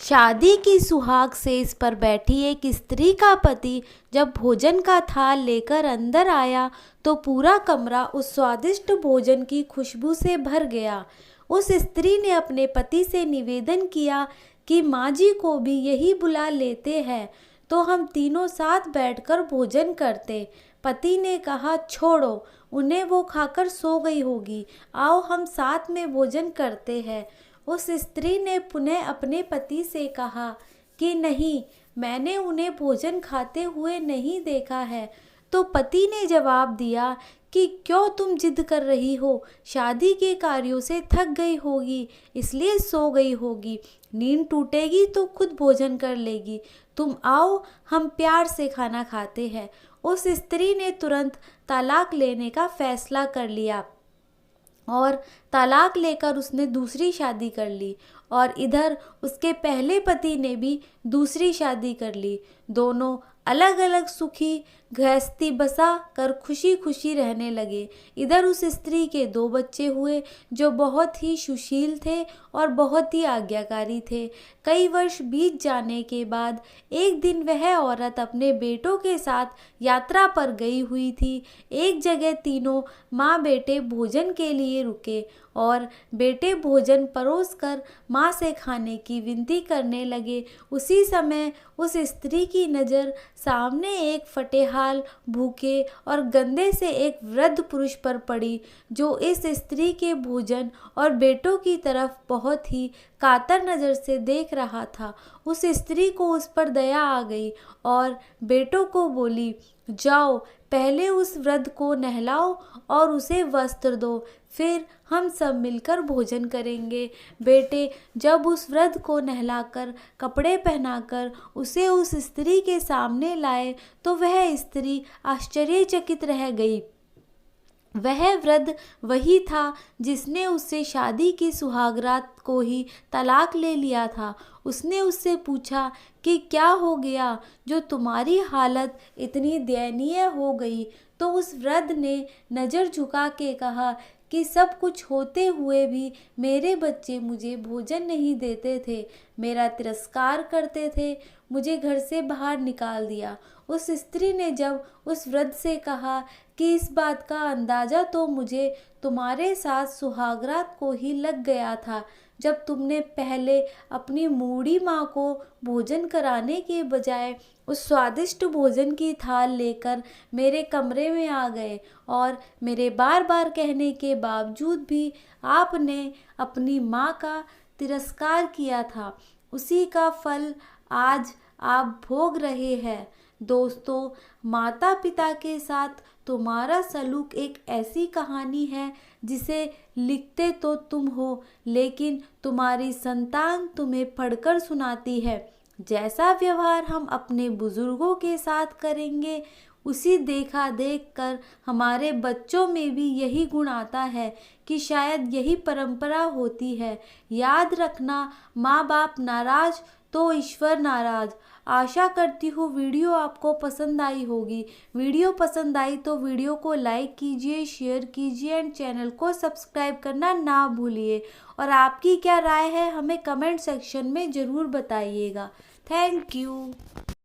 शादी की सुहाग सेज पर बैठी एक स्त्री का पति जब भोजन का थाल लेकर अंदर आया तो पूरा कमरा उस स्वादिष्ट भोजन की खुशबू से भर गया। उस स्त्री ने अपने पति से निवेदन किया कि माँ जी को भी यही बुला लेते हैं तो हम तीनों साथ बैठकर भोजन करते। पति ने कहा, छोड़ो, उन्हें वो खाकर सो गई होगी, आओ हम साथ में भोजन करते हैं। उस स्त्री ने पुनः अपने पति से कहा कि नहीं, मैंने उन्हें भोजन खाते हुए नहीं देखा है। तो पति ने जवाब दिया कि क्यों तुम जिद कर रही हो, शादी के कार्यों से थक गई होगी इसलिए सो गई होगी, नींद टूटेगी तो खुद भोजन कर लेगी, तुम आओ हम प्यार से खाना खाते हैं। उस स्त्री ने तुरंत तलाक लेने का फैसला कर लिया और तलाक लेकर उसने दूसरी शादी कर ली और इधर उसके पहले पति ने भी दूसरी शादी कर ली। दोनों अलग अलग सुखी गृहस्थी बसा कर खुशी खुशी रहने लगे। इधर उस स्त्री के 2 बच्चे हुए जो बहुत ही सुशील थे और बहुत ही आज्ञाकारी थे। कई वर्ष बीत जाने के बाद एक दिन वह औरत अपने बेटों के साथ यात्रा पर गई हुई थी। एक जगह तीनों माँ बेटे भोजन के लिए रुके और बेटे भोजन परोसकर माँ से खाने की विनती करने लगे। उसी समय उस स्त्री की नज़र सामने एक फटेहाल, भूखे और गंदे से एक वृद्ध पुरुष पर पड़ी जो इस स्त्री के भोजन और बेटों की तरफ बहुत ही कातर नज़र से देख रहा था। उस स्त्री को उस पर दया आ गई और बेटों को बोली, जाओ पहले उस वृद्ध को नहलाओ और उसे वस्त्र दो, फिर हम सब मिलकर भोजन करेंगे। बेटे जब उस वृद्ध को नहलाकर कपड़े पहनाकर उसे उस स्त्री के सामने लाए तो वह स्त्री आश्चर्यचकित रह गई। वह वृद्ध वही था जिसने उससे शादी की सुहागरात को ही तलाक ले लिया था। उसने उससे पूछा कि क्या हो गया जो तुम्हारी हालत इतनी दयनीय हो गई। तो उस वृद्ध ने नज़र झुका के कहा कि सब कुछ होते हुए भी मेरे बच्चे मुझे भोजन नहीं देते थे, मेरा तिरस्कार करते थे, मुझे घर से बाहर निकाल दिया। उस स्त्री ने जब उस वृद्ध से कहा कि इस बात का अंदाज़ा तो मुझे तुम्हारे साथ सुहागरात को ही लग गया था, जब तुमने पहले अपनी बूढ़ी माँ को भोजन कराने के बजाय उस स्वादिष्ट भोजन की थाल लेकर मेरे कमरे में आ गए और मेरे बार बार कहने के बावजूद भी आपने अपनी माँ का तिरस्कार किया था। उसी का फल आज आप भोग रहे हैं। दोस्तों, माता पिता के साथ तुम्हारा सलूक एक ऐसी कहानी है जिसे लिखते तो तुम हो लेकिन तुम्हारी संतान तुम्हें पढ़कर सुनाती है। जैसा व्यवहार हम अपने बुजुर्गों के साथ करेंगे उसी देखा देख कर हमारे बच्चों में भी यही गुण आता है कि शायद यही परंपरा होती है। याद रखना, माँ बाप नाराज तो ईश्वर नाराज। आशा करती हूँ वीडियो आपको पसंद आई होगी। वीडियो पसंद आई तो वीडियो को लाइक कीजिए, शेयर कीजिए एंड चैनल को सब्सक्राइब करना ना भूलिए। और आपकी क्या राय है हमें कमेंट सेक्शन में ज़रूर बताइएगा। Thank you.